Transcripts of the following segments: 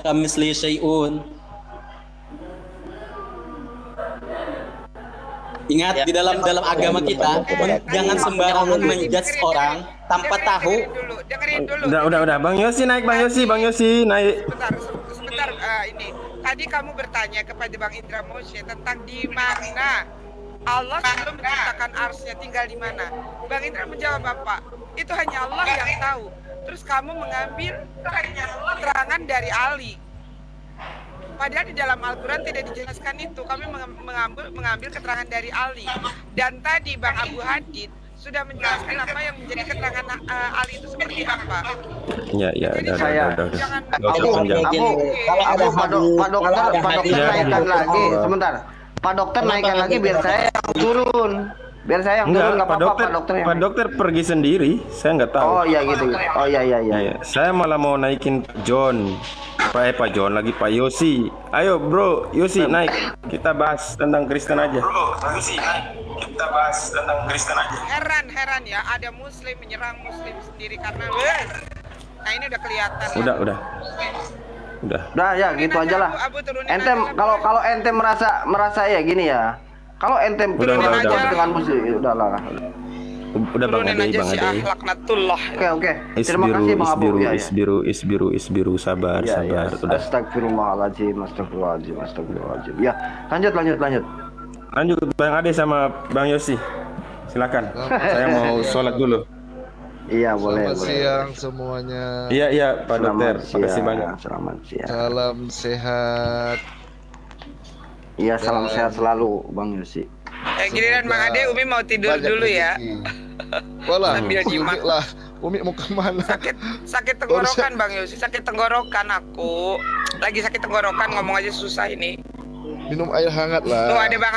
kamitslihi syai'un. Ingat, di dalam agama kita jangan sembarangan menjudge orang tanpa tahu. Dengerin dulu. Udah. Bang Yosi naik, Bang Yosi naik. Sebentar, ini. Tadi kamu bertanya kepada Bang Indra Moshe tentang di mana Allah sebelum menciptakan arsy-nya tinggal di mana. Bang Indra menjawab apa? Itu hanya Allah yang tahu. Terus kamu mengambil keterangan dari Ali. Padahal di dalam Al-Quran tidak dijelaskan itu. Kami mengambil keterangan dari Ali. Dan tadi Bang Abu Hadid sudah menjelaskan apa yang menjadi keterangan Ali itu seperti apa. Iya, udah. Jangan Pak dokter naikkan lagi. Sebentar. Pak dokter naikkan lagi biar saya yang turun. Biar saya yang turun, nggak apa-apa Pak dokter. Pak dokter pergi sendiri, saya nggak tahu. Oh iya gitu. Oh iya. Saya malah mau naikin John. Pak John lagi, Pak Yosi. Ayo bro, Yosi naik. Kita bahas tentang Kristen aja. Heran ya, ada Muslim menyerang Muslim sendiri karena nah ini udah kelihatan. Udah ya gitu aja lah. Ente kalau ente merasa ya gini ya. Kalau ente udah. dengan Muslim, udahlah. Udah Bang Ade. Laknatullah. Oke. Terima kasih Bang Abu. Isbiru, sabar. Udah. Astagfirullahaladzim. Ya, lanjut. Lanjut Bang Ade sama Bang Yosi. Silakan. Saya mau sholat dulu. Iya, boleh. Selamat siang semuanya. Iya, Pak Dokter. Makasih banyak. Selamat siang. Salam sehat. Iya, salam sehat selalu Bang Yosi. Giliran Bang Ade, Umi mau tidur Banyak dulu ya. Walah, Sambil nyimak. Umi mau kemana? Sakit tenggorokan Bang Yosi, sakit tenggorokan aku. Lagi sakit tenggorokan, ngomong aja susah ini. Minum air hangat lah. Tuh ada Bang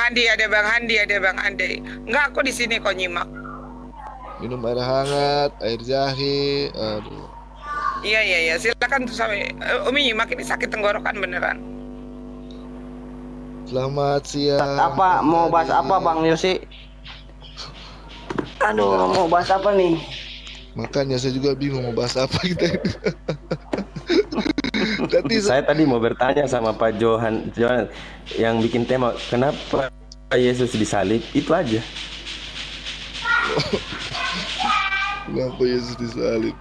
Andi. Enggak, aku di sini kok nyimak. Minum air hangat, air jahe. Aduh. Iya, silakan tuh sampai Umi nyimak, ini sakit tenggorokan beneran. Selamat siang. Apa mau bahas apa Bang Yosi? Aduh, mau bahas apa nih? Makanya saya juga bingung mau bahas apa kita. Saya tadi mau bertanya sama Pak Johan yang bikin tema, kenapa Yesus disalib? Itu aja. Kenapa Yesus disalib?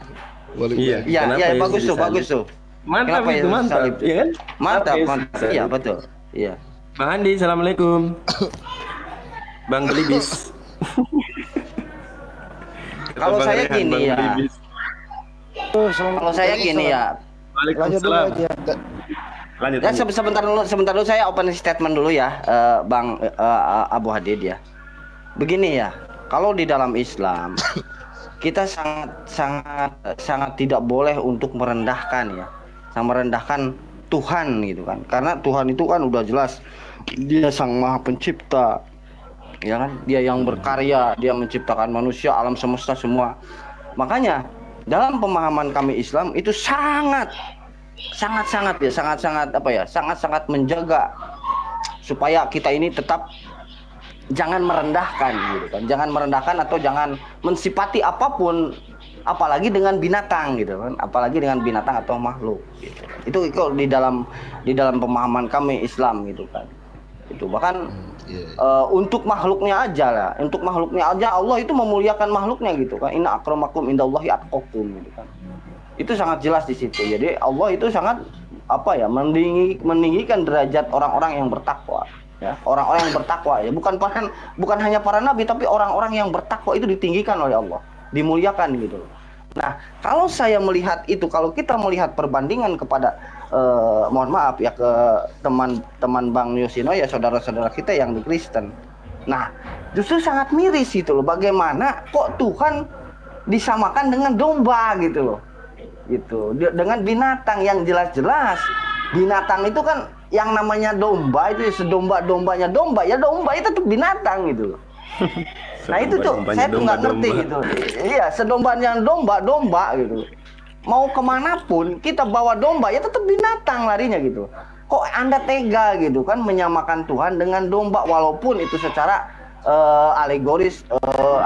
Iya, bagus tuh. Mantap itu, mantap. Iya kan? Mantap. Iya, betul. Iya. Bang Andi, assalamualaikum. Bang Belibis. Kalau saya gini ya. Kalau saya gini ya. Waalaikumsalam. Lanjut. Ya, sebentar dulu saya open statement dulu ya, Bang Abu Hadid ya. Begini ya, kalau di dalam Islam kita sangat tidak boleh untuk merendahkan ya, merendahkan Tuhan gitu kan. Karena Tuhan itu kan udah jelas Dia Sang Maha Pencipta, ya kan? Dia yang berkarya, Dia menciptakan manusia, alam semesta semua. Makanya dalam pemahaman kami Islam itu sangat menjaga supaya kita ini tetap jangan merendahkan gitu kan. Jangan merendahkan atau jangan mensifati apapun, apalagi dengan binatang gitu kan, apalagi dengan binatang atau makhluk gitu. Itu di dalam pemahaman kami Islam gitu kan. Itu bahkan untuk makhluknya aja Allah itu memuliakan makhluknya gitu kan. Inna akramakum indallahi atqakum gitu kan. Itu sangat jelas di situ. Jadi Allah itu sangat meninggikan derajat orang-orang yang bertakwa ya, orang-orang yang bertakwa ya, bukan hanya para nabi tapi orang-orang yang bertakwa itu ditinggikan oleh Allah, dimuliakan gitu. Nah, kalau saya melihat itu, kalau kita melihat perbandingan kepada mohon maaf ya, ke teman-teman Bang Yosino ya, saudara-saudara kita yang di Kristen. Nah, justru sangat miris gitu loh, bagaimana kok Tuhan disamakan dengan domba gitu loh. Gitu. Dengan binatang yang jelas-jelas binatang itu kan yang namanya domba itu sedomba-dombanya domba ya, domba itu tuh binatang gitu loh. Nah itu tuh saya tuh nggak ngerti gitu. Iya, sedombanya domba gitu. Mau kemanapun kita bawa domba ya tetap binatang larinya gitu. Kok Anda tega gitu kan menyamakan Tuhan dengan domba, walaupun itu secara alegoris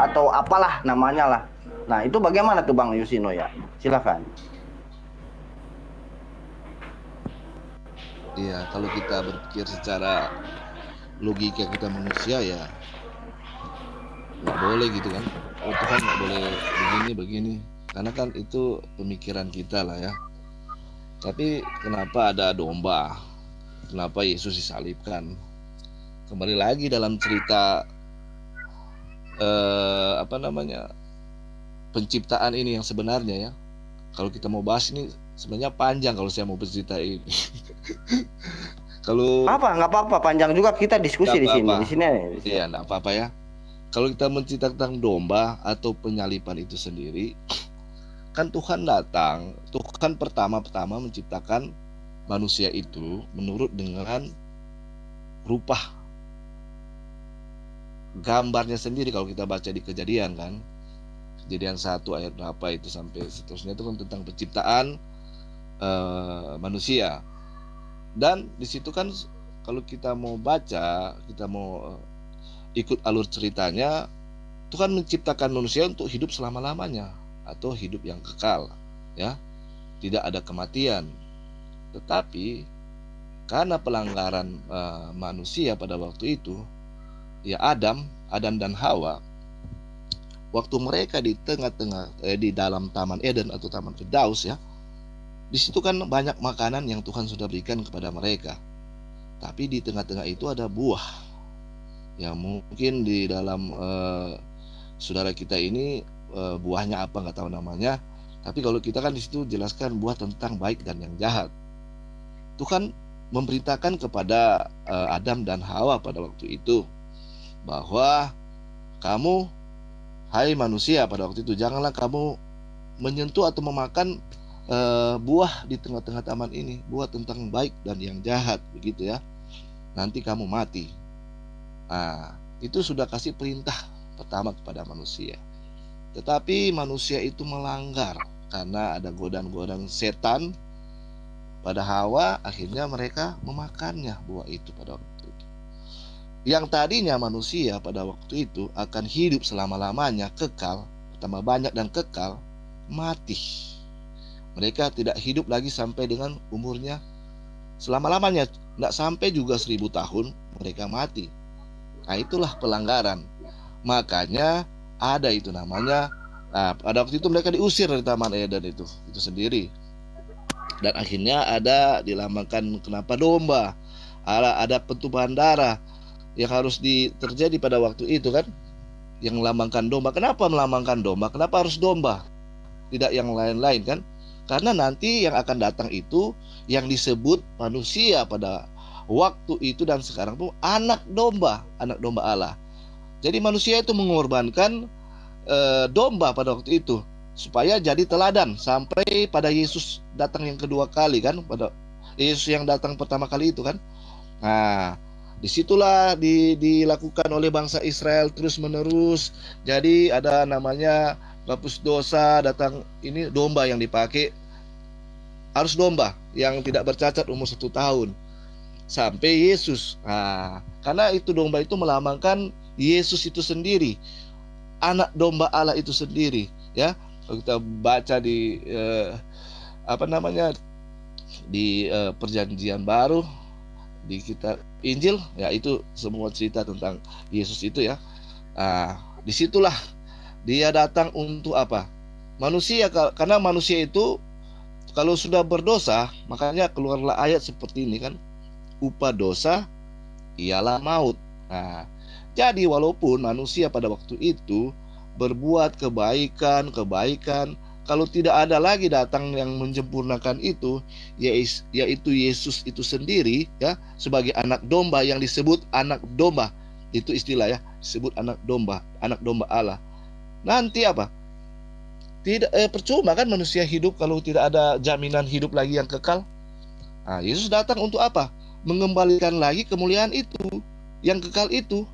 atau apalah namanya lah. Nah itu bagaimana tuh Bang Yusino ya? Silakan. Iya, kalau kita berpikir secara logika kita manusia ya nggak boleh gitu kan. Oh Tuhan nggak boleh begini, karena kan itu pemikiran kita lah ya. Tapi kenapa ada domba? Kenapa Yesus disalibkan? Kembali lagi dalam cerita apa namanya, penciptaan ini yang sebenarnya ya. Kalau kita mau bahas ini sebenarnya panjang kalau saya mau bercerita ini. Kalau Nggak apa-apa, panjang juga kita diskusi Nggak di sini. apa-apa. Di sini. iya enggak apa-apa ya. Kalau kita mencerita tentang domba atau penyaliban itu sendiri, kan Tuhan datang, Tuhan pertama-tama menciptakan manusia itu menurut dengan rupa gambarnya sendiri. Kalau kita baca di Kejadian kan, Kejadian 1 ayat berapa itu sampai seterusnya, itu kan tentang penciptaan manusia. Dan di situ kan kalau kita mau baca, kita mau ikut alur ceritanya, Tuhan menciptakan manusia untuk hidup selama-lamanya atau hidup yang kekal, ya. Tidak ada kematian. Tetapi karena pelanggaran manusia pada waktu itu, ya Adam dan Hawa, waktu mereka di tengah-tengah di dalam Taman Eden atau Taman Firdaus ya, di situ kan banyak makanan yang Tuhan sudah berikan kepada mereka. Tapi di tengah-tengah itu ada buah. Ya mungkin di dalam saudara kita ini buahnya apa nggak tahu namanya. Tapi kalau kita kan di situ jelaskan buah tentang baik dan yang jahat. Tuhan memerintahkan kepada Adam dan Hawa pada waktu itu bahwa kamu, hai manusia pada waktu itu, janganlah kamu menyentuh atau memakan buah di tengah-tengah taman ini, buah tentang baik dan yang jahat, begitu ya. Nanti kamu mati. Nah, itu sudah kasih perintah pertama kepada manusia. Tetapi manusia itu melanggar karena ada godaan-godaan setan pada Hawa, akhirnya mereka memakannya buah itu pada waktu itu. Yang tadinya manusia pada waktu itu akan hidup selama-lamanya, kekal, pertama banyak dan kekal, mati. Mereka tidak hidup lagi sampai dengan umurnya selama-lamanya, tidak sampai juga 1000 tahun mereka mati. Nah itulah pelanggaran. Makanya ada itu namanya, pada waktu itu mereka diusir dari Taman Eden itu sendiri. Dan akhirnya ada dilambangkan kenapa domba, ada pentumpahan darah yang harus terjadi pada waktu itu kan, yang melambangkan domba. Kenapa melambangkan domba? Kenapa harus domba? Tidak yang lain-lain kan? Karena nanti yang akan datang itu yang disebut manusia pada waktu itu dan sekarang tuh anak domba Allah. Jadi manusia itu mengorbankan domba pada waktu itu supaya jadi teladan sampai pada Yesus datang yang kedua kali kan, pada Yesus yang datang pertama kali itu kan. Nah, disitulah dilakukan oleh bangsa Israel terus menerus. Jadi ada namanya hapus dosa, datang ini domba yang dipakai harus domba yang tidak bercacat umur 1 tahun sampai Yesus. Nah, karena itu domba itu melambangkan Yesus itu sendiri, anak domba Allah itu sendiri, ya. Kalau kita baca di di Perjanjian Baru, di kitab Injil, ya itu semua cerita tentang Yesus itu ya. Nah, disitulah dia datang untuk apa? Manusia, karena manusia itu kalau sudah berdosa, makanya keluarlah ayat seperti ini kan, upah dosa ialah maut. Nah, jadi walaupun manusia pada waktu itu berbuat kebaikan, kalau tidak ada lagi datang yang menyempurnakan itu, yaitu Yesus itu sendiri ya, sebagai anak domba yang disebut anak domba. Itu istilah ya, disebut anak domba Allah. Nanti apa? Tidak percuma kan manusia hidup kalau tidak ada jaminan hidup lagi yang kekal. Nah, Yesus datang untuk apa? Mengembalikan lagi kemuliaan itu, yang kekal itu.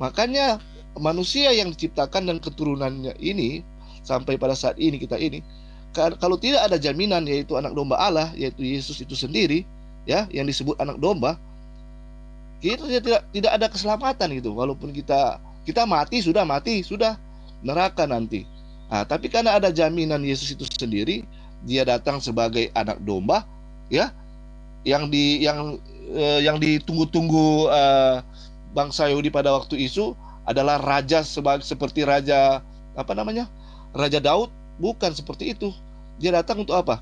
Makanya manusia yang diciptakan dan keturunannya ini sampai pada saat ini kita ini, kalau tidak ada jaminan yaitu anak domba Allah, yaitu Yesus itu sendiri ya, yang disebut anak domba, kita tidak ada keselamatan gitu. Walaupun kita mati sudah neraka nanti. Nah, tapi karena ada jaminan Yesus itu sendiri, dia datang sebagai anak domba ya, yang ditunggu-tunggu bangsa Yahudi pada waktu itu adalah raja seperti raja apa namanya? Raja Daud, bukan seperti itu. Dia datang untuk apa?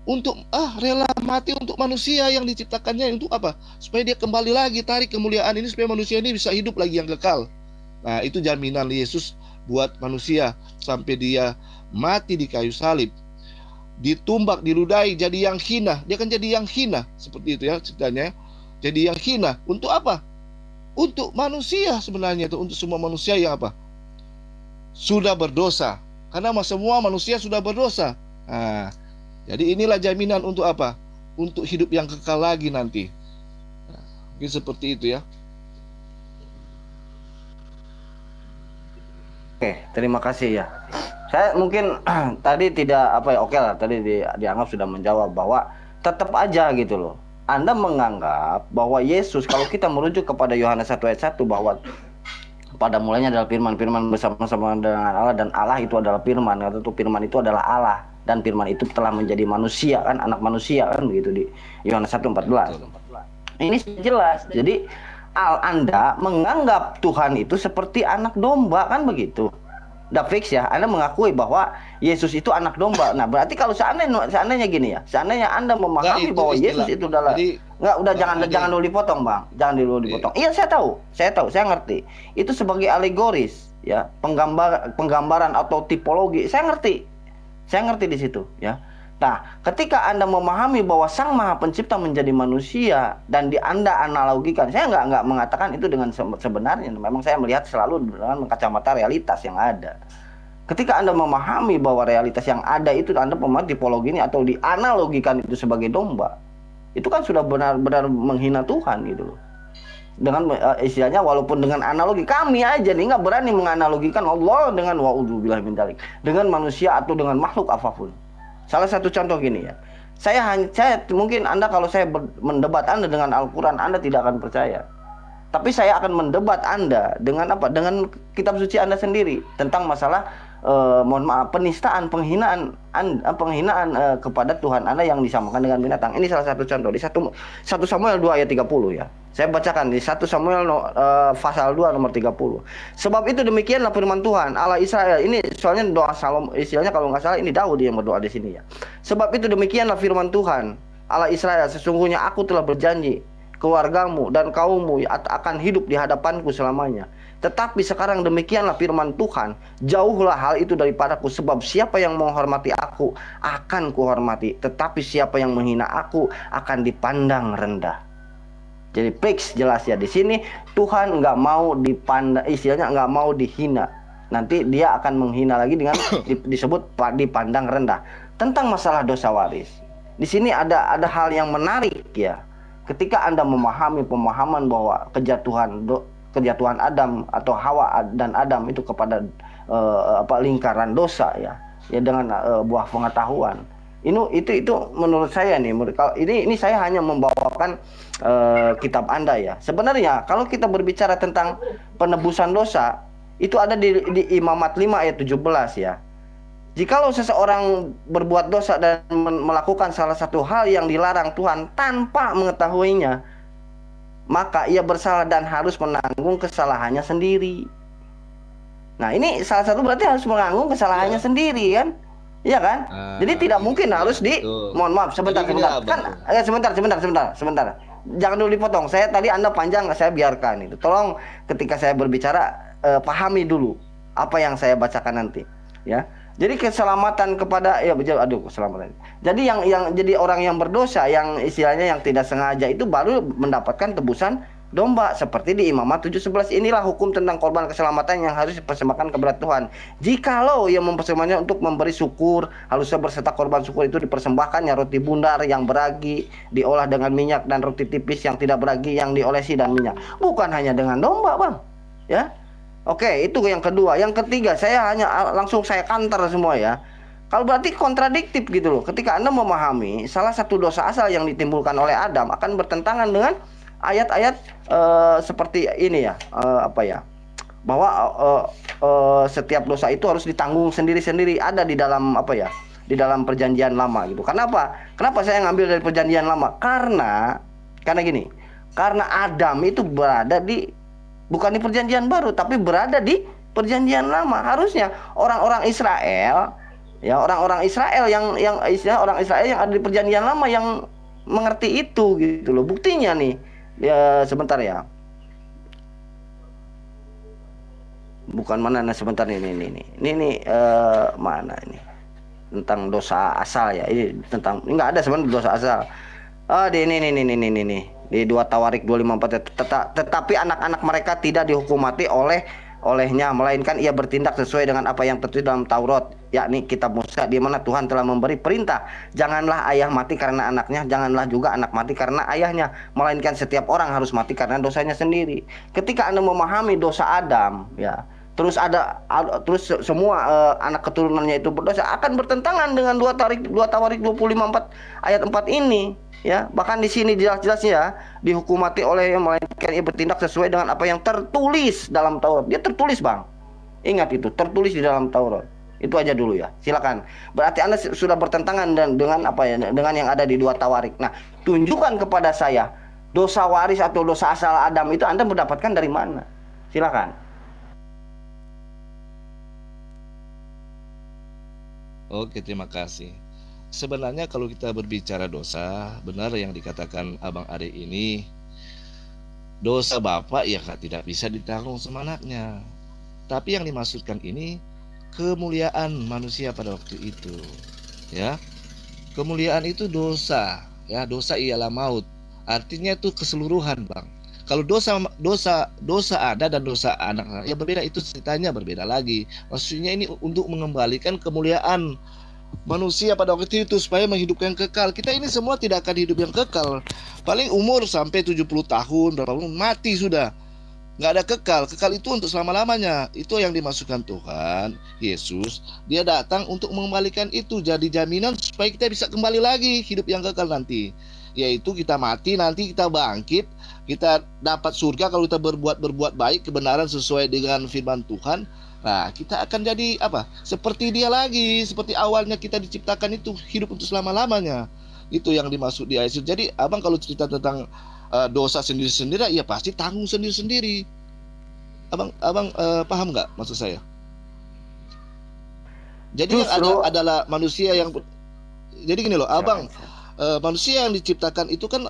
Untuk rela mati untuk manusia yang diciptakannya, untuk apa? Supaya dia kembali lagi tarik kemuliaan ini, supaya manusia ini bisa hidup lagi yang kekal. Nah, itu jaminan Yesus buat manusia sampai dia mati di kayu salib, ditumbak, diludahi, jadi yang hina. Dia kan jadi yang hina, seperti itu ya ceritanya. Jadi yang hina untuk apa? Untuk manusia sebenarnya, itu untuk semua manusia yang apa? Sudah berdosa. Karena semua manusia sudah berdosa. Nah, jadi inilah jaminan untuk apa? Untuk hidup yang kekal lagi nanti. Nah, mungkin seperti itu ya. Oke, terima kasih ya. Saya mungkin tadi tidak oke lah, tadi dianggap sudah menjawab bahwa tetap aja gitu loh. Anda menganggap bahwa Yesus, kalau kita merujuk kepada Yohanes 1 ayat 1, bahwa pada mulanya adalah firman bersama-sama dengan Allah, dan Allah itu adalah firman, atau firman itu adalah Allah, dan firman itu telah menjadi manusia, kan, anak manusia, kan begitu di Yohanes 1:14. Ini jelas. Jadi Anda menganggap Tuhan itu seperti anak domba, kan begitu. Udah fix ya, Anda mengakui bahwa Yesus itu anak domba. Nah, berarti kalau seandainya gini ya, seandainya Anda memahami bahwa Yesus itu adalah, jangan dulu dipotong, Bang. Jangan dulu dipotong. Iya, saya tahu, saya ngerti. Itu sebagai alegoris ya, penggambaran atau tipologi. Saya ngerti di situ ya. Nah, ketika Anda memahami bahwa Sang Maha Pencipta menjadi manusia dan Anda analogikan, saya nggak mengatakan itu dengan sebenarnya. Memang saya melihat selalu dengan kacamata realitas yang ada. Ketika Anda memahami bahwa realitas yang ada itu, Anda memahami tipologi ini atau dianalogikan itu sebagai domba, itu kan sudah benar-benar menghina Tuhan gitu loh. Dengan istilahnya, walaupun dengan analogi, kami aja nih nggak berani menganalogikan Allah dengan wa'udzubillah min dzalik, dengan manusia atau dengan makhluk apapun. Salah satu contoh gini ya, saya mungkin Anda, kalau saya mendebat Anda dengan Al-Quran, Anda tidak akan percaya. Tapi saya akan mendebat Anda dengan apa? Dengan kitab suci Anda sendiri tentang masalah penistaan, penghinaan kepada Tuhan Anda yang disamakan dengan binatang. Ini salah satu contoh di 1 Samuel 2 ayat 30 ya. Saya bacakan di 1 Samuel pasal 2 nomor 30. Sebab itu demikianlah firman Tuhan Allah Israel. Ini soalnya doa Salom, istilahnya kalau nggak salah ini Daud yang berdoa di sini ya. Sebab itu demikianlah firman Tuhan Allah Israel, sesungguhnya aku telah berjanji, keluargamu dan kaummu akan hidup di hadapanku selamanya. Tetapi sekarang demikianlah firman Tuhan, jauhlah hal itu daripadaku, sebab siapa yang menghormati aku akan kuhormati, tetapi siapa yang menghina aku akan dipandang rendah. Jadi fix, jelas ya, di sini Tuhan nggak mau dipandang, istilahnya nggak mau dihina. Nanti dia akan menghina lagi dengan disebut dipandang rendah. Tentang masalah dosa waris, di sini ada hal yang menarik ya. Ketika Anda memahami pemahaman bahwa kejatuhan Adam atau Hawa dan Adam itu kepada lingkaran dosa ya dengan buah pengetahuan. Itu menurut saya nih, ini saya hanya membawakan kitab Anda ya. Sebenarnya kalau kita berbicara tentang penebusan dosa, itu ada di Imamat 5 ayat 17 ya. Jikalau seseorang berbuat dosa dan melakukan salah satu hal yang dilarang Tuhan tanpa mengetahuinya, maka ia bersalah dan harus menanggung kesalahannya sendiri. Nah, ini salah satu berarti harus menanggung kesalahannya sendiri kan? Iya kan? Jadi tidak mungkin harus mohon maaf sebentar. Sebentar. Jangan dulu dipotong. Saya tadi Anda panjang, saya biarkan itu. Tolong ketika saya berbicara pahami dulu apa yang saya bacakan nanti, ya. Jadi keselamatan kepada keselamatan. Jadi yang jadi orang yang berdosa, yang istilahnya yang tidak sengaja itu baru mendapatkan tebusan domba, seperti di Imamat 7:11. Inilah hukum tentang korban keselamatan yang harus dipersembahkan kepada Tuhan. Jikalau ia mempersembahkannya untuk memberi syukur, harusnya berserta korban syukur itu dipersembahkannya roti bundar yang beragi diolah dengan minyak, dan roti tipis yang tidak beragi yang diolesi dan minyak. Bukan hanya dengan domba, Bang. Ya. Oke, itu yang kedua. Yang ketiga, saya langsung kanter semua ya. Kalau berarti kontradiktif gitu loh. Ketika Anda memahami salah satu dosa asal yang ditimbulkan oleh Adam akan bertentangan dengan ayat-ayat seperti ini ya, bahwa setiap dosa itu harus ditanggung sendiri-sendiri, ada di dalam di dalam perjanjian lama gitu. Kenapa? Kenapa saya ngambil dari perjanjian lama? Karena gini. Karena Adam itu berada bukan di perjanjian baru, tapi berada di perjanjian lama. Harusnya orang-orang Israel, ya orang-orang Israel yang istilah orang Israel yang ada di perjanjian lama yang mengerti itu gitu loh. Buktinya nih, ya sebentar ya. Bukan mana, nah sebentar ini mana ini tentang dosa asal ya. Ini nggak ada sebenarnya dosa asal. Ini di 2 Tawarik 2:54. Tetapi anak-anak mereka tidak dihukum mati olehnya, melainkan ia bertindak sesuai dengan apa yang tertulis dalam Taurat, yakni kitab Musa, di mana Tuhan telah memberi perintah, janganlah ayah mati karena anaknya, janganlah juga anak mati karena ayahnya, melainkan setiap orang harus mati karena dosanya sendiri. Ketika Anda memahami dosa Adam, ya, terus semua anak keturunannya itu berdosa, akan bertentangan dengan 2 Tawarik 25:4 ayat 4 ini. Ya, bahkan di sini jelas-jelasnya dihukum mati oleh yang melainkan ia bertindak sesuai dengan apa yang tertulis dalam Taurat. Dia tertulis, Bang. Ingat itu, tertulis di dalam Taurat. Itu aja dulu ya. Silakan. Berarti Anda sudah bertentangan dengan apa ya? Dengan yang ada di 2 Tawarik. Nah, tunjukkan kepada saya dosa waris atau dosa asal Adam itu Anda mendapatkan dari mana? Silakan. Oke, terima kasih. Sebenarnya kalau kita berbicara dosa, benar yang dikatakan Abang Ari ini, dosa bapak ya tidak bisa ditanggung sama anaknya. Tapi yang dimaksudkan ini kemuliaan manusia pada waktu itu, ya. Kemuliaan itu dosa, ya. Dosa ialah maut. Artinya itu keseluruhan, Bang. Kalau dosa ada dan dosa anak ya berbeda, itu ceritanya berbeda lagi. Maksudnya ini untuk mengembalikan kemuliaan manusia pada waktu itu supaya menghidupkan kekal. Kita ini semua tidak akan hidup yang kekal. Paling umur sampai 70 tahun, berapa tahun mati sudah. Nggak ada kekal. Kekal itu untuk selama-lamanya. Itu yang dimasukkan Tuhan Yesus. Dia datang untuk mengembalikan itu, jadi jaminan supaya kita bisa kembali lagi hidup yang kekal nanti. Yaitu kita mati, nanti kita bangkit, kita dapat surga kalau kita berbuat baik, kebenaran sesuai dengan firman Tuhan. Nah, kita akan jadi apa? Seperti dia lagi, seperti awalnya kita diciptakan itu, hidup untuk selama-lamanya. Itu yang dimaksud di ayat itu. Jadi, Abang kalau cerita tentang dosa sendiri-sendiri, ya pasti tanggung sendiri-sendiri. Abang paham nggak maksud saya? Jadi adalah manusia yang, jadi gini loh, Abang, manusia yang diciptakan itu kan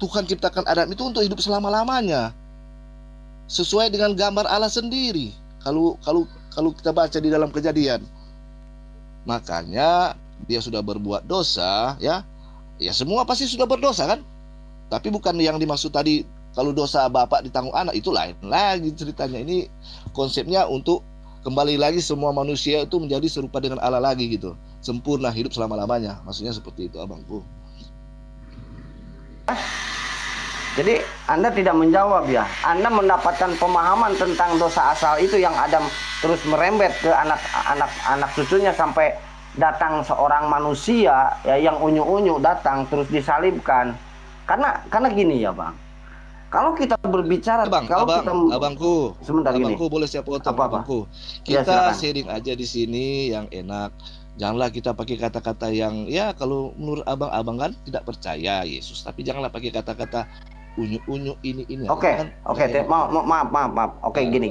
Tuhan ciptakan Adam itu untuk hidup selama-lamanya, sesuai dengan gambar Allah sendiri. Kalau kita baca di dalam Kejadian, makanya dia sudah berbuat dosa, ya semua pasti sudah berdosa kan. Tapi bukan yang dimaksud tadi kalau dosa bapak ditanggung anak, itu lain lagi ceritanya. Ini konsepnya untuk kembali lagi semua manusia itu menjadi serupa dengan Allah lagi gitu, sempurna hidup selama-lamanya. Maksudnya seperti itu, Abangku. Jadi Anda tidak menjawab ya. Anda mendapatkan pemahaman tentang dosa asal itu yang Adam terus merembet ke anak cucunya sampai datang seorang manusia ya yang unyu-unyu datang terus disalibkan. Karena gini ya, Bang. Kalau kita berbicara Abangku, sebentar gini. Abangku boleh saya potong, Abangku. Kita sharing aja di sini yang enak. Janganlah kita pakai kata-kata yang ya kalau menurut abang kan tidak percaya Yesus, tapi janganlah pakai kata-kata unyu-unyu ini. Oke. Maaf. Oke, gini.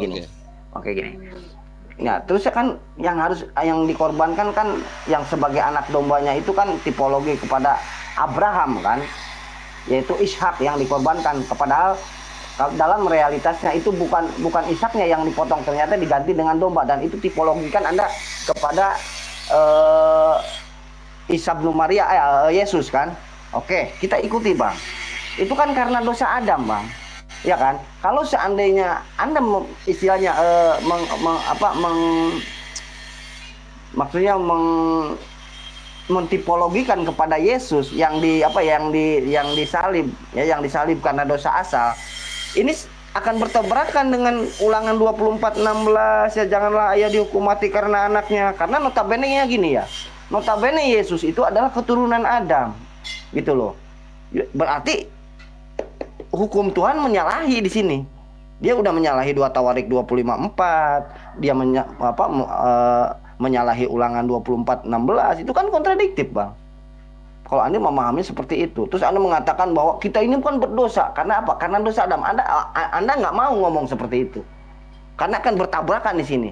Nah, terus kan yang dikorbankan kan yang sebagai anak dombanya itu kan tipologi kepada Abraham kan, yaitu Ishak yang dikorbankan. Padahal dalam realitasnya itu bukan Ishaknya yang dipotong, ternyata diganti dengan domba, dan itu tipologi kan Anda kepada Isa bin Maria, Yesus kan. Oke, kita ikuti, Bang. Itu kan karena dosa Adam, Bang. Ya kan? Kalau seandainya Anda istilahnya mentipologikan kepada Yesus yang disalib ya, yang disalib karena dosa asal, ini akan bertabrakan dengan Ulangan 24:16 ya, janganlah ayah dihukum mati karena anaknya. Karena notabene-nya gini ya, notabene Yesus itu adalah keturunan Adam gitu loh. Berarti hukum Tuhan menyalahi di sini. Dia udah menyalahi 2 Tawarik 25:4. Dia menyalahi Ulangan 24:16 itu kan kontradiktif, Bang. Kalau Anda memahami seperti itu, terus Anda mengatakan bahwa kita ini bukan berdosa, karena apa? Karena dosa Adam. Anda nggak mau ngomong seperti itu, karena akan bertabrakan di sini.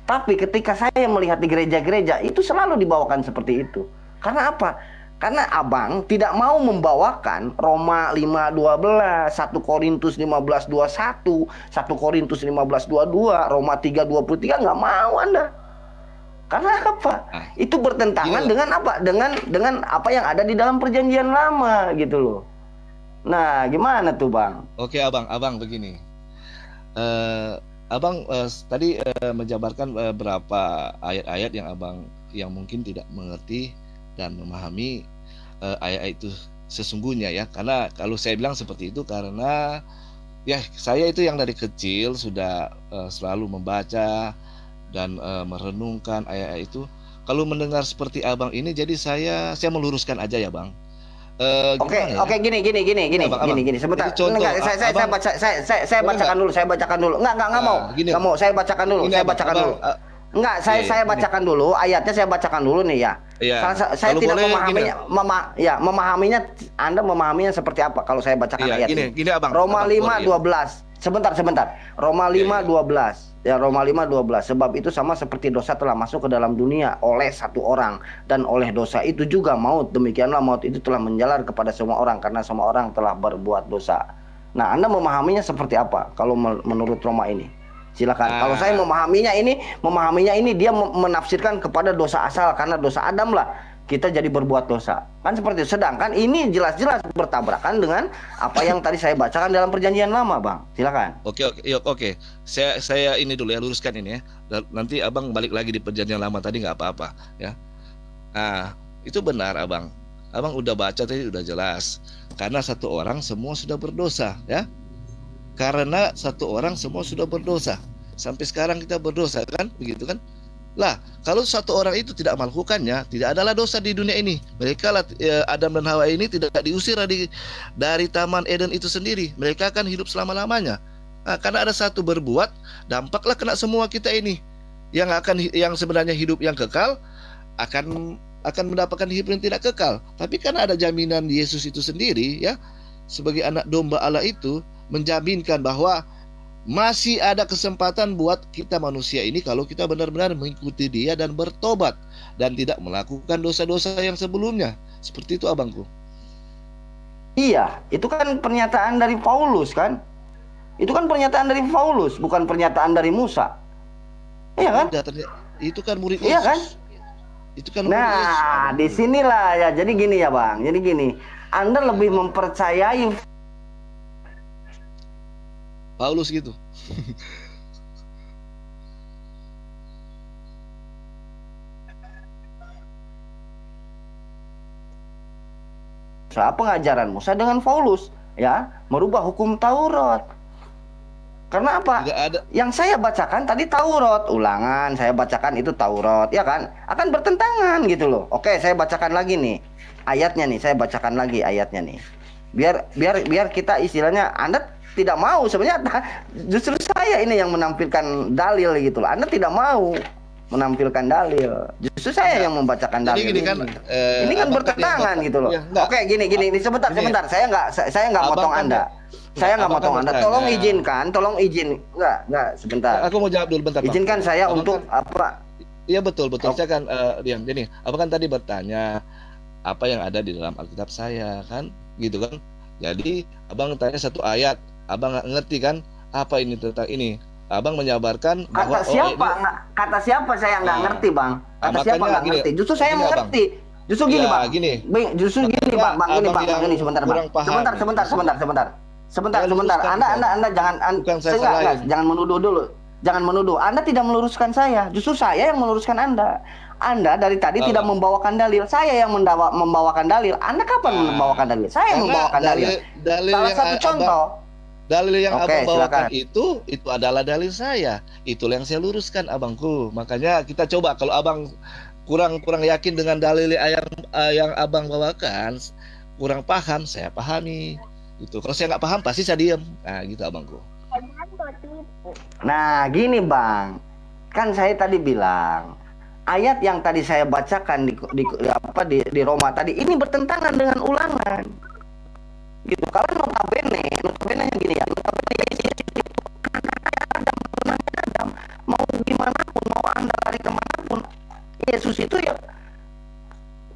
Tapi ketika saya melihat di gereja-gereja itu selalu dibawakan seperti itu. Karena apa? Karena abang tidak mau membawakan Roma 5:12, 1 Korintus 15:21, 1 Korintus 15:22, Roma 3:23, nggak mau Anda. Karena apa? Itu bertentangan dengan apa? Dengan apa yang ada di dalam perjanjian lama gitu loh. Nah, gimana tuh, Bang? Oke, abang begini. Abang tadi menjabarkan beberapa ayat-ayat yang abang yang mungkin tidak mengerti dan memahami ayat-ayat itu sesungguhnya ya. Karena kalau saya bilang seperti itu karena ya saya itu yang dari kecil sudah selalu membaca dan merenungkan ayat-ayat itu. Kalau mendengar seperti abang ini, jadi saya meluruskan aja ya, Bang. Oke, gini. Sebentar. Jadi contoh, Enggak, saya bacakan dulu. Enggak mau. Enggak mau. Saya bacakan dulu. Enggak, saya bacakan dulu ayatnya, saya bacakan dulu nih ya. Iya. Saya Kalau tidak boleh, memahaminya. Memahaminya Anda memahaminya seperti apa kalau saya bacakan ayat ini. Gini abang. Roma abang, 5:12. Sebentar. Roma 5:12. Ya, Roma 5:12. Sebab itu sama seperti dosa telah masuk ke dalam dunia oleh satu orang, dan oleh dosa itu juga maut. Demikianlah maut itu telah menjalar kepada semua orang karena semua orang telah berbuat dosa. Nah, Anda memahaminya seperti apa kalau menurut Roma ini? Silakan. Kalau saya memahaminya ini dia menafsirkan kepada dosa asal, karena dosa Adam lah kita jadi berbuat dosa. Kan seperti itu. Sedangkan ini jelas-jelas bertabrakan dengan apa yang tadi saya bacakan dalam perjanjian lama, Bang. Silakan. Oke. Saya ini dulu ya, luruskan ini ya. Nanti abang balik lagi di perjanjian lama tadi nggak apa-apa ya. Nah, itu benar abang. Abang udah baca tadi udah jelas. Karena satu orang semua sudah berdosa ya. Karena satu orang semua sudah berdosa. Sampai sekarang kita berdosa kan, begitu kan? Lah, kalau satu orang itu tidak melakukannya, tidak adalah dosa di dunia ini. Mereka Adam dan Hawa ini tidak diusir dari Taman Eden itu sendiri. Mereka akan hidup selama-lamanya. Nah, karena ada satu berbuat, dampaklah kena semua kita ini. Yang sebenarnya hidup yang kekal akan mendapatkan hidup yang tidak kekal. Tapi karena ada jaminan Yesus itu sendiri ya, sebagai anak domba Allah itu menjaminkan bahwa masih ada kesempatan buat kita manusia ini kalau kita benar-benar mengikuti Dia dan bertobat dan tidak melakukan dosa-dosa yang sebelumnya. Seperti itu abangku. Iya, itu kan pernyataan dari Paulus kan? Itu kan pernyataan dari Paulus, bukan pernyataan dari Musa. Iya kan? Itu kan murid Yesus. Iya kan? Itu kan murid Yesus. Nah, disinilah ya. Jadi gini ya, Bang. Jadi gini, Anda lebih mempercayai Paulus gitu. pengajaran Musa dengan Paulus ya, merubah hukum Taurat. Karena apa? Tidak ada. Yang saya bacakan tadi Taurat, Ulangan saya bacakan itu Taurat, ya kan? Akan bertentangan gitu loh. Oke, saya bacakan lagi nih ayatnya nih, saya bacakan lagi ayatnya nih. Biar kita istilahnya Anda tidak mau, sebenarnya justru saya ini yang menampilkan dalil gitu loh. Anda tidak mau menampilkan dalil, justru saya yang membacakan dalil. Jadi gini kan, ini kan bertentangan gitu loh. Ya, Oke, gini, sebentar. Saya nggak motong Anda. Saya nggak motong Anda. Tolong izin. Enggak, sebentar. Aku mau jawab dulu bentar. Izinkan Bang. saya Abang untuk kan, apa? Iya betul. Saya kan diam. Gini, abang kan tadi bertanya apa yang ada di dalam Alkitab saya kan, gitu kan. Jadi abang tanya satu ayat, abang nggak ngerti kan apa ini tentang ini. Abang menyabarkan bahwa kata siapa saya nggak ngerti, Bang. Kata siapa nggak ngerti? Justru saya mengerti. Justru gini, Bang. Gini, sebentar, Bang. Sebentar. Anda jangan menuduh dulu. Jangan menuduh. Anda tidak meluruskan saya. Justru saya yang meluruskan Anda. Anda dari tadi tidak membawakan dalil. Saya yang membawakan dalil. Anda kapan membawakan dalil? Saya yang membawakan dalil. Salah satu contoh. Dalil yang abang bawakan silakan. itu adalah dalil saya. Itulah yang saya luruskan abangku. Makanya kita coba kalau abang kurang yakin dengan dalil yang abang bawakan, kurang paham, saya pahami. Itu. Kalau saya nggak paham pasti saya diam. Nah, gitu abangku. Nah, gini, Bang. Kan saya tadi bilang ayat yang tadi saya bacakan di Roma tadi ini bertentangan dengan ulangan. Gitu. Kalau notabene gini ya, notabene Adam, mau gimana pun, mau Anda lari kemanapun, Yesus itu ya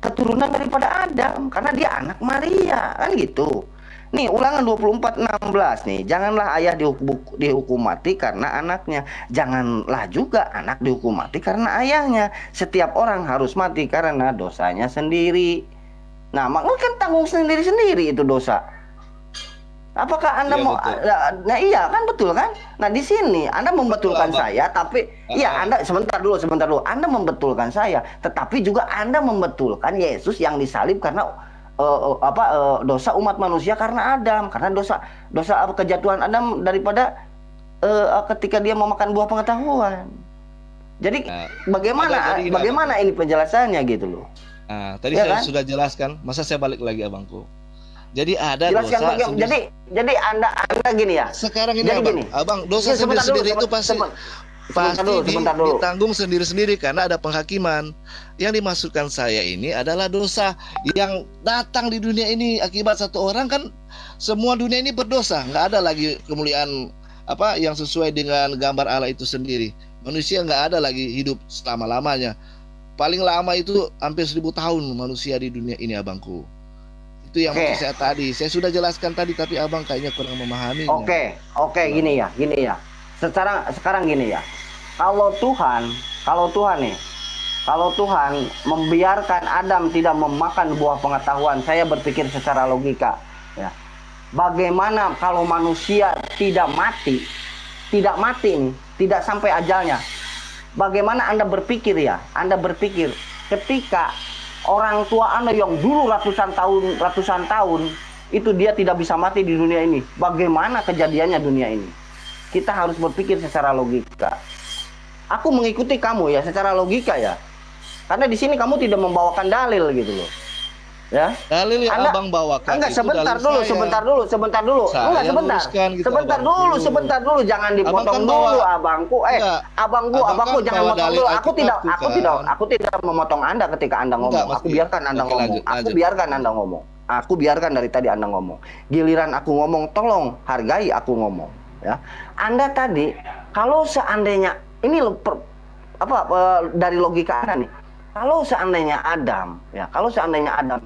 keturunan daripada Adam karena dia anak Maria, kan gitu. Nih Ulangan 24:16 nih, janganlah ayah dihukum mati karena anaknya, janganlah juga anak dihukum mati karena ayahnya. Setiap orang harus mati karena dosanya sendiri. Nah, makanya kan tanggung sendiri-sendiri itu dosa. Apakah Anda Iya, mau? betul. Nah iya kan betul kan? Nah di sini Anda membetulkan Betul, Abang. saya, tapi iya Anda sebentar dulu. Anda membetulkan saya, tetapi juga Anda membetulkan Yesus yang disalib karena dosa umat manusia karena Adam, karena dosa kejatuhan Adam daripada ketika dia memakan buah pengetahuan. Jadi Nah, bagaimana ini penjelasannya gitu loh? Nah, tadi Iya saya kan? sudah jelaskan, masa saya balik lagi abangku. Jadi ada Jelaskan dosa bagaimana? sendiri. Jadi Anda gini ya. Sekarang ini Jadi abang, gini. abang dosa Ya, sebentar sendiri dulu, itu pasti sebentar dulu. ditanggung sendiri-sendiri karena ada penghakiman. Yang dimaksudkan saya ini adalah dosa yang datang di dunia ini akibat satu orang, kan semua dunia ini berdosa, nggak ada lagi kemuliaan yang sesuai dengan gambar Allah itu sendiri. Manusia nggak ada lagi hidup selama-lamanya. Paling lama itu hampir 1000 tahun manusia di dunia ini abangku. Itu yang maksud saya tadi. Saya sudah jelaskan tadi tapi abang kayaknya kurang memahami. Oke, gini ya. Sekarang gini ya. Kalau Tuhan membiarkan Adam tidak memakan buah pengetahuan, saya berpikir secara logika, ya. Bagaimana kalau manusia tidak mati nih, tidak sampai ajalnya? Bagaimana Anda berpikir ya? Anda berpikir ketika orang tua Anda yang dulu ratusan tahun itu dia tidak bisa mati di dunia ini. Bagaimana kejadiannya dunia ini? Kita harus berpikir secara logika. Aku mengikuti kamu ya secara logika ya. Karena di sini kamu tidak membawakan dalil gitu loh. Ya. Dalil yang abang bawakan enggak, itu sebentar dalil dulu. Enggak, luruskan gitu, sebentar dulu, jangan dipotong dulu abangku. Abangku jangan potong dulu. Aku tidak memotong Anda ketika Anda ngomong. Aku biarkan Anda ngomong. Aku biarkan dari tadi Anda ngomong. Giliran aku ngomong, tolong hargai aku ngomong, ya. Anda tadi kalau seandainya ini dari logika Anda nih. Kalau seandainya Adam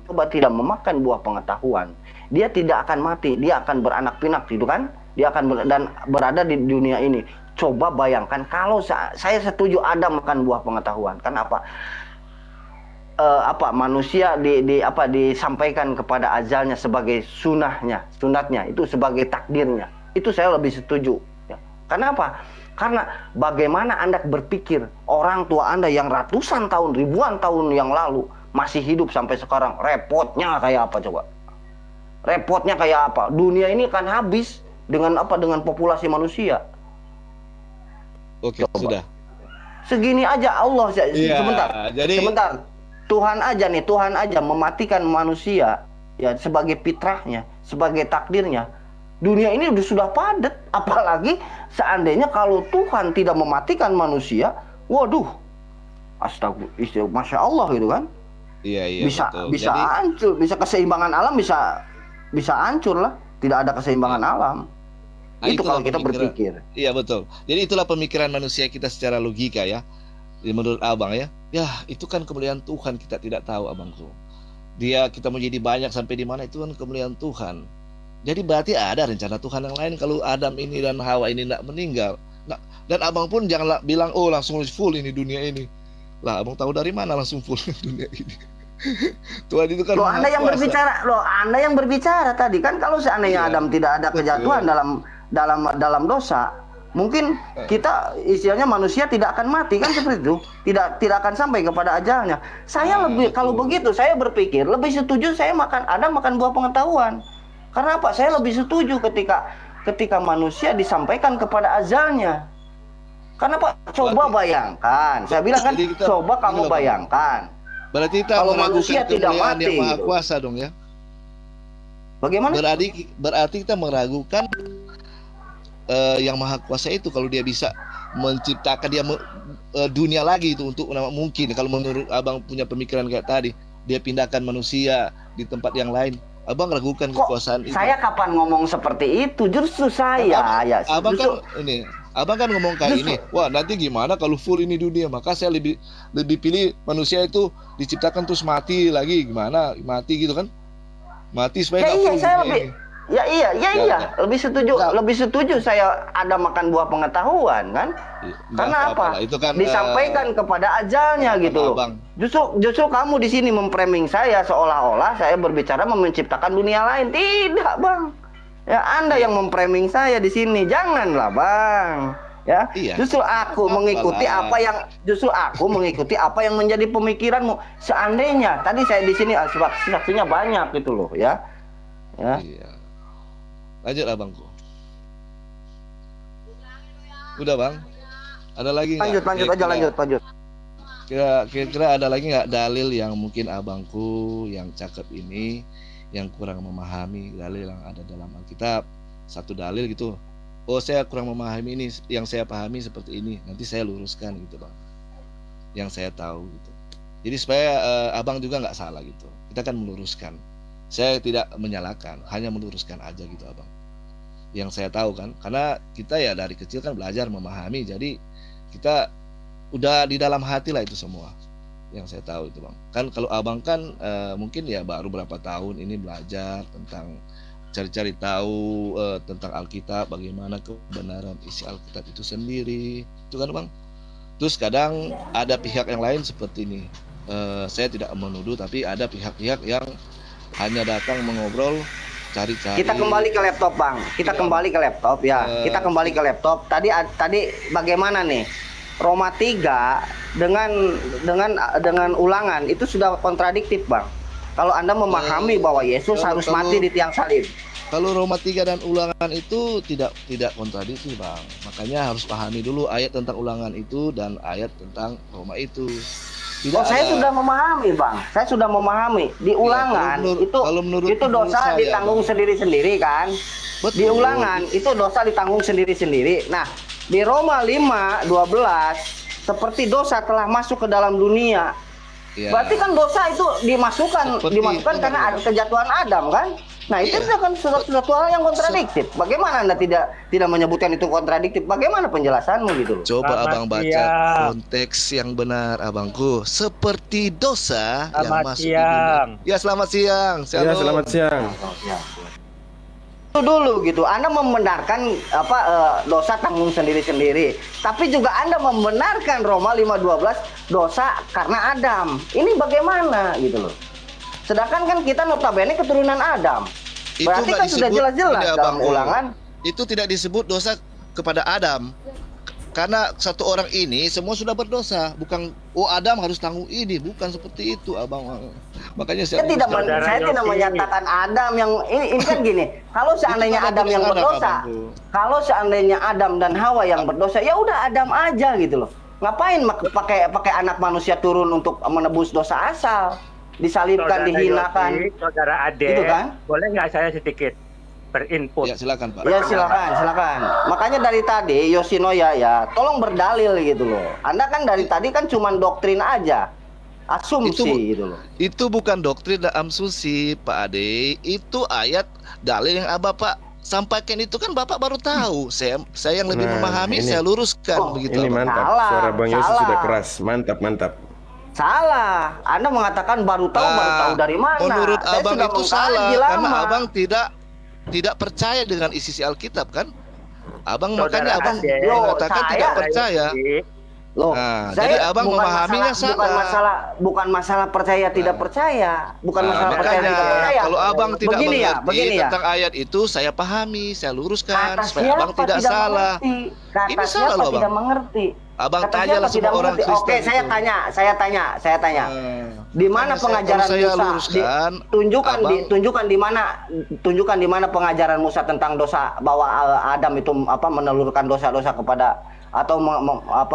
coba tidak memakan buah pengetahuan, dia tidak akan mati, dia akan beranak pinak gitu kan? Dia akan dan berada di dunia ini. Coba bayangkan kalau saya setuju Adam makan buah pengetahuan. Kenapa? Manusia disampaikan kepada ajalnya sebagai sunatnya itu sebagai takdirnya. Itu saya lebih setuju, ya. Kenapa? Karena bagaimana Anda berpikir orang tua Anda yang ratusan tahun, ribuan tahun yang lalu masih hidup sampai sekarang, repotnya kayak apa coba? Repotnya kayak apa? Dunia ini akan habis dengan populasi manusia. Oke, coba. sudah. Segini aja Allah sebentar. Tuhan aja mematikan manusia ya sebagai fitrahnya, sebagai takdirnya. Dunia ini sudah padat, apalagi seandainya kalau Tuhan tidak mematikan manusia, waduh, astagfirullah, masya Allah gitu kan? Iya, bisa betul. hancur, bisa keseimbangan alam bisa hancur lah, tidak ada keseimbangan alam. Nah, itu kalau kita berpikir. Iya betul. Jadi itulah pemikiran manusia kita secara logika ya. Menurut abang ya, itu kan kemuliaan Tuhan, kita tidak tahu abangku. Kita mau jadi banyak sampai di mana itu kan kemuliaan Tuhan. Jadi berarti ada rencana Tuhan yang lain kalau Adam ini dan Hawa ini tidak meninggal. Nah, dan abang pun janganlah bilang langsung full ini dunia ini. Lah abang tahu dari mana langsung full dunia ini? Tuhan itu kan Anda yang berbicara tadi kan kalau seandainya Adam tidak ada kejatuhan dalam dosa, mungkin kita istilahnya manusia tidak akan mati kan seperti itu. Tidak akan sampai kepada ajalnya. Saya kalau begitu saya berpikir lebih setuju Adam makan buah pengetahuan. Karena apa? Saya lebih setuju ketika manusia disampaikan kepada ajalnya. Karena Pak, coba bayangkan. Saya bilang kan, coba kamu bayangkan. Berarti kita kalau manusia tidak mati, yang maha kuasa dong ya. Bagaimana? Berarti kita meragukan yang maha kuasa itu kalau dia bisa menciptakan dia dunia lagi itu untuk mungkin kalau menurut abang punya pemikiran kayak tadi dia pindahkan manusia di tempat yang lain. Abang ragukan Kok kekuasaan itu. saya kapan ngomong seperti itu? Justru saya ya. Abang justru, kan ini, abang kan ngomong kayak ini. Wah, nanti gimana kalau full ini dunia? Maka saya lebih pilih manusia itu diciptakan terus mati lagi, gimana? Mati gitu kan? Mati supaya ya nggak iya full saya dunia lebih ini. iya lebih setuju saya ada makan buah pengetahuan kan. Karena apa? Itu kan disampaikan kepada ajalnya gitu loh. abang. Justru kamu di sini memframing saya seolah-olah saya berbicara menciptakan dunia lain. Tidak, Bang. Ya, Anda yang memframing saya di sini. Janganlah, Bang. Ya. Iya. Justru aku mengikuti apa yang menjadi pemikiranmu. Seandainya tadi saya di sini saksinya banyak gitu loh, ya. Ya. Iya. Lanjut abangku. Udah bang. Ada lagi nggak? Lanjut. Kira-kira ada lagi nggak dalil yang mungkin abangku yang cakep ini yang kurang memahami dalil yang ada dalam Alkitab? Satu dalil gitu. Oh saya kurang memahami ini, yang saya pahami seperti ini. Nanti saya luruskan gitu bang. Yang saya tahu gitu. Jadi supaya abang juga nggak salah gitu. Kita kan meluruskan. Saya tidak menyalahkan, hanya meluruskan aja gitu abang. Yang saya tahu kan, karena kita ya dari kecil kan belajar memahami, jadi kita udah di dalam hati lah itu semua. Yang saya tahu itu bang. Kan kalau abang kan mungkin ya baru berapa tahun ini belajar tentang cari-cari tahu tentang Alkitab, bagaimana kebenaran isi Alkitab itu sendiri, itu kan bang. Terus kadang ada pihak yang lain seperti ini. Saya tidak menuduh, tapi ada pihak-pihak yang hanya datang mengobrol, cari-cari. Kita kembali ke laptop, Bang. Kita kembali ke laptop ya. Kita kembali ke laptop. Tadi bagaimana nih? Roma 3 dengan ulangan itu sudah kontradiktif, Bang. Kalau Anda memahami bahwa Yesus harus mati di tiang salib. Kalau Roma 3 dan ulangan itu tidak kontradiksi, Bang. Makanya harus pahami dulu ayat tentang ulangan itu dan ayat tentang Roma itu. Saya sudah memahami, Bang. Saya sudah memahami. Di ulangan itu dosa saya, ditanggung sendiri-sendiri kan? Betul. Di ulangan itu dosa ditanggung sendiri-sendiri. Nah, di Roma 5:12 seperti dosa telah masuk ke dalam dunia. Ya. Berarti kan dosa itu dimasukkan karena ada kejatuhan Adam kan? Nah, itu kan suatu hal yang kontradiktif. Bagaimana Anda tidak menyebutkan itu kontradiktif? Bagaimana penjelasanmu gitu? Coba abang baca konteks yang benar, abangku. Seperti dosa yang masuk di dunia. Ya, selamat siang. Ya, selamat siang. Itu dulu gitu. Anda membenarkan dosa tanggung sendiri-sendiri. Tapi juga Anda membenarkan Roma 5:12 dosa karena Adam. Ini bagaimana gitu loh. Sedangkan kan kita notabene keturunan Adam. Berarti kan sudah jelas-jelas dalam ulangan. Itu tidak disebut dosa kepada Adam. Karena satu orang ini semua sudah berdosa. Bukan, Adam harus tanggung ini. Bukan seperti itu, abang. Makanya saya tidak menyatakan Adam yang ini kan gini. Kalau seandainya Adam yang berdosa, kalau seandainya Adam dan Hawa yang berdosa, ya udah Adam aja gitu loh. Ngapain pakai anak manusia turun untuk menebus dosa asal? Disalibkan, dihinakan. Saudara Ade, gitu kan? Boleh nggak saya sedikit berinput? Ya silakan Pak. Ya silakan. Makanya dari tadi Yoshinoya ya, tolong berdalil gitu loh. Anda kan dari tadi kan cuma doktrin aja, asumsi gitu loh. Itu bukan doktrin dan asumsi Pak Ade, itu ayat dalil yang Bapak sampaikan itu kan Bapak baru tahu. Saya yang lebih memahami, saya luruskan begitu. Ini mantap, suara Bang Yosi sudah keras, mantap. Salah. Anda mengatakan baru tahu dari mana? Menurut saya abang itu salah karena abang tidak percaya dengan isi Alkitab kan? Abang Saudara makanya abang Ade, mengatakan tidak percaya. Loh, jadi abang memahaminya salah. Bukan masalah percaya tidak percaya. Bukan masalah percaya tidak percaya. Kalau abang tidak mengerti ya. tentang ayat itu, saya pahami, saya luruskan Kata supaya abang tidak salah. Kata ini salah loh, tidak Bang. mengerti. Abang tanyalah semua orang Kristen. Oke, saya tanya. Di mana pengajaran Musa? Tunjukkan di mana pengajaran Musa tentang dosa, bahwa Adam itu menelurkan dosa-dosa kepada atau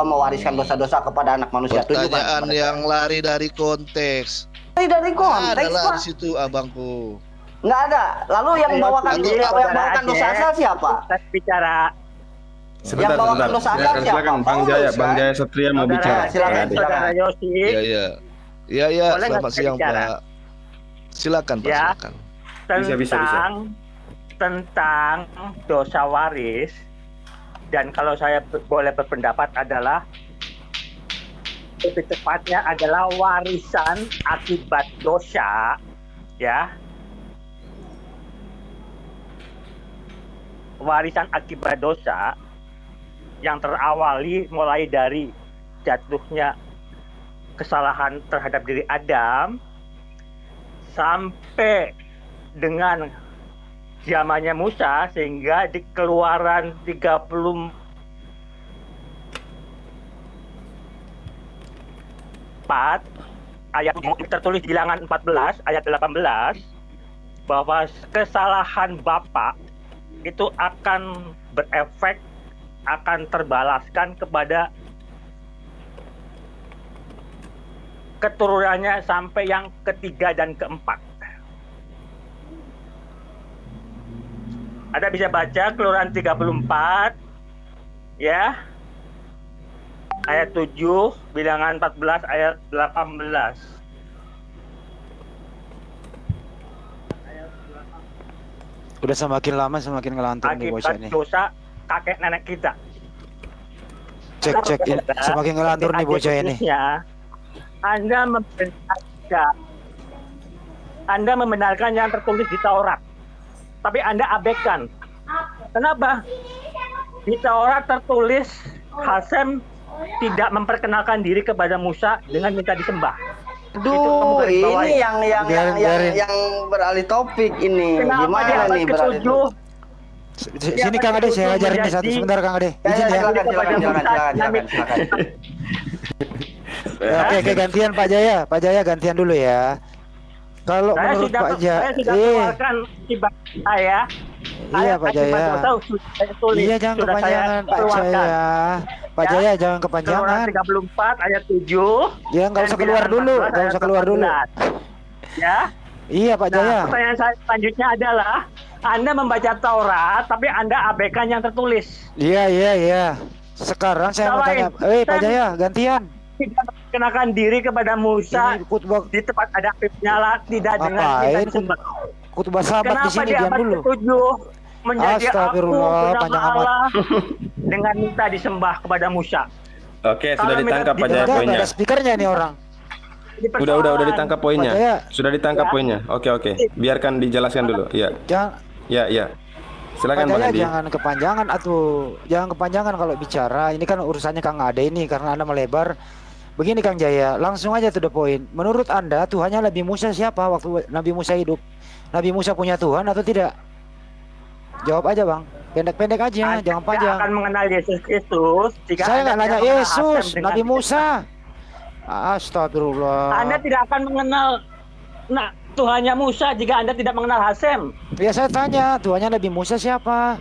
mewariskan dosa-dosa kepada anak manusia. Pertanyaan yang lari dari konteks. Dari konteks, adalah di situ abangku. Nggak ada. Lalu yang membawakan dosa asal siapa? Bicara Sebentar, bawa sebentar. dosa akal Silakan, siapa? silakan. Bang Paulus, Jaya, kan? Bang Jaya Satria mau bicara. silakan. Saudara Yosi, Iya, iya. Iya, iya, Boleh nggak selamat saya siang, bicara? Pak. Silakan, Pak, Ya. silakan. Bisa. tentang dosa waris, dan kalau saya boleh berpendapat adalah lebih tepatnya adalah warisan akibat dosa, ya. Warisan akibat dosa yang terawali mulai dari jatuhnya kesalahan terhadap diri Adam sampai dengan zamannya Musa, sehingga di Keluaran 34 ayat tertulis di Bilangan 14 ayat 18 bahwa kesalahan bapak itu akan berefek, akan terbalaskan kepada keturunannya sampai yang ketiga dan keempat. Anda bisa baca Keluaran 34 ya. Ayat 7, Bilangan 14 ayat 18. Udah semakin lama semakin ngelantur nih bocah Akibat nih. dosa kakek nenek kita. Cek ini semakin ngelantur nih bocah ini. Khususnya, Anda membenarkan yang tertulis di Taurat, tapi Anda abaikan. Kenapa? Di Taurat tertulis Hasem tidak memperkenalkan diri kepada Musa dengan minta disembah. Duh, ini yang Biarin. beralih topik ini. Kenapa di Gimana abad nih beralih ke-7 topik? Sini Kang Ade, saya ajarin nih satu sebentar Kang Ade. Ya, Izin ya. silakan. Oke, gantian Pak Jaya. Pak Jaya gantian dulu ya. Kalau menurut Pak Jaya, saya sudah keluarkan akibat saya. Iya Pak Akibat Jaya. dosa saya tulis, Iya jangan sudah saya kepanjangan Pak keluarkan. Jaya. Pak Ya. Jaya jangan Keluaran kepanjangan. 34 ayat 7. Ya nggak usah dan keluar Bilangan dulu, 14 nggak ayat usah keluar dulu. 18. Ya. Iya Pak Jaya. Nah, pertanyaan saya selanjutnya adalah Anda membaca Taurat tapi Anda abaikan yang tertulis. Iya. Sekarang saya mau tanya, Salahin. Pak Jaya gantian. Tidak mengenakan diri kepada Musa Ini khutbah di tempat ada api nyala, tidak dengan Ngapain? kita disembah. khutbah sahabat di Kenapa sini di diam abad dulu. ke-7 menjadi aku Astagfirullah, bernama panjang amat. Allah dengan minta disembah kepada Musa? Oke, sudah Kalau ditangkap Pak Jaya Ada poinnya. ada speakernya nih orang. Di Udah persoalan ditangkap poinnya. Pak Jaya. Sudah ditangkap Ya. poinnya. Oke. Biarkan dijelaskan dulu. Iya. Jangan Ya. Silakan Pak Bang Jaya Andi. jangan kepanjangan jangan kepanjangan kalau bicara. Ini kan urusannya Kang Ade ini karena Anda melebar. Begini Kang Jaya, langsung aja to the point. Menurut Anda Tuhannya Nabi Musa siapa waktu Nabi Musa hidup? Nabi Musa punya Tuhan atau tidak? Jawab aja Bang. Pendek-pendek aja, Anda jangan tidak panjang. akan mengenal Yesus Kristus jika Saya Anda nggak nanya tidak mengenal Yesus, Hasem dengan Nabi tidak Musa. Astagfirullah. Anda tidak akan mengenal Tuhannya Musa jika Anda tidak mengenal Hasem. Ya saya tanya, Tuhannya Nabi Musa siapa?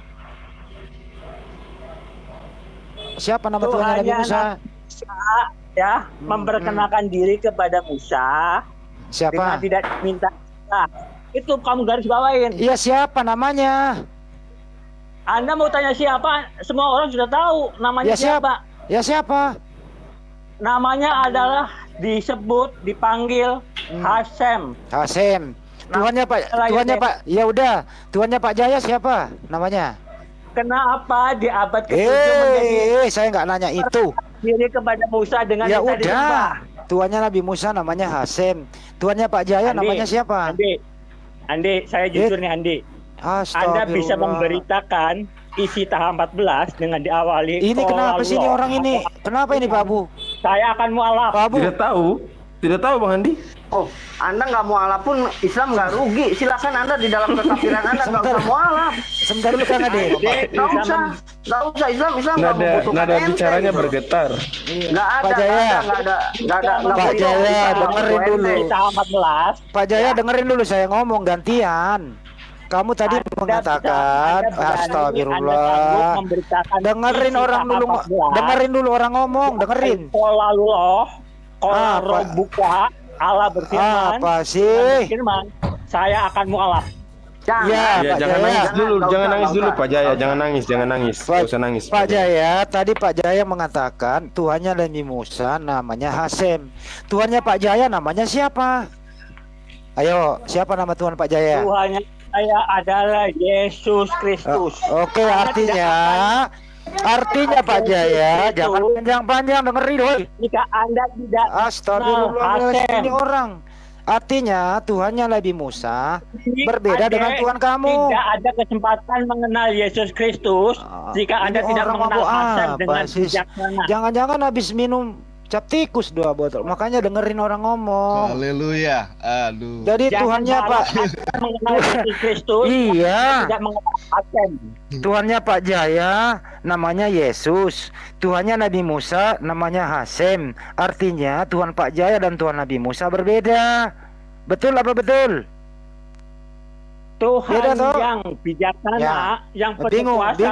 Siapa nama Tuhannya Nabi Musa? Musa, ya, memperkenalkan diri kepada Musa dengan Siapa? tidak minta. Nah, itu kamu garis bawain. Iya siapa namanya? Anda mau tanya siapa? Semua orang sudah tahu namanya Ya siapa? siapa. Ya siapa? Namanya adalah dipanggil Hasem. Hasem. Tuhannya Pak. Ya udah. Tuhannya Pak Jaya siapa namanya? Kenapa di abad ke-7 menjadi Saya nggak nanya itu. diri kepada Musa dengan Ya minta disembah? udah. Tuhannya Nabi Musa namanya Hasem. Tuhannya Pak Jaya Andi, namanya siapa? Andi, saya jujur nih Andi. Anda bisa Astagfirullah. memberitakan isi tahap 14 dengan diawali. Ini kenapa sih ini Allah. orang ini? Kenapa ini Pak Abu? Saya akan mualaf. Pak Abu. Tidak tahu Bang Andi. Oh, Anda nggak mualaf pun Islam nggak rugi. Silakan Anda di dalam kekafiran Anda nggak usah mualaf. Sebentar dulu Kang Ade. Nggak usah. Islam nggak membutuhkan Nada ente. bicaranya bergetar. Nggak ada, Pak Jaya. nggak ada. Pak Jaya, dengerin dulu. Di tahap 14. Pak Jaya dengerin dulu saya ngomong gantian. Kamu tadi mengatakan astagfirullah. Dengerin dulu orang ngomong, dengerin. Apa? Buka Allah berfirman. Apa sih? Berfirman, saya akan mualaf. Jangan. Ya, Ya, Pak jangan Jaya. nangis dulu, Nggak jangan usah, nangis nggak dulu usah. Pak Jaya, Nggak jangan nangis, jangan nangis. Nggak usah nangis. Pak Jaya, tadi Pak Jaya mengatakan Tuhannya Nabi Musa namanya Hasem. Tuhannya Pak Jaya namanya siapa? Ayo, siapa nama Tuhan Pak Jaya? Tuhannya saya adalah Yesus Kristus. Oke, Anda tidak artinya Pak Jaya, Itu. jangan panjang-panjang, dengerin woi. Jika Anda tidak Astagfirullahaladzim, Hasem. ini orang. Artinya Tuhannya Nabi Musa Ini berbeda Anda dengan Tuhan kamu. tidak ada kesempatan mengenal Yesus Kristus jika Ini Anda tidak orang mengenal mabuk Hasem apa dengan sih? bijaksana. Jangan-jangan habis minum cap tikus 2 botol. Makanya dengerin orang ngomong. Haleluya. Aduh. Jadi Jangan Tuhannya Pak Anda mengenal Yesus Kristus, Iya. tidak mengenal Hasem. Tuhannya Pak Jaya namanya Yesus. Tuhannya Nabi Musa namanya Hasem. Artinya Tuhan Pak Jaya dan Tuhan Nabi Musa berbeda. Betul apa betul? Tuhan Beda, toh? yang bijaksana, Ya. yang Bingung, berkuasa,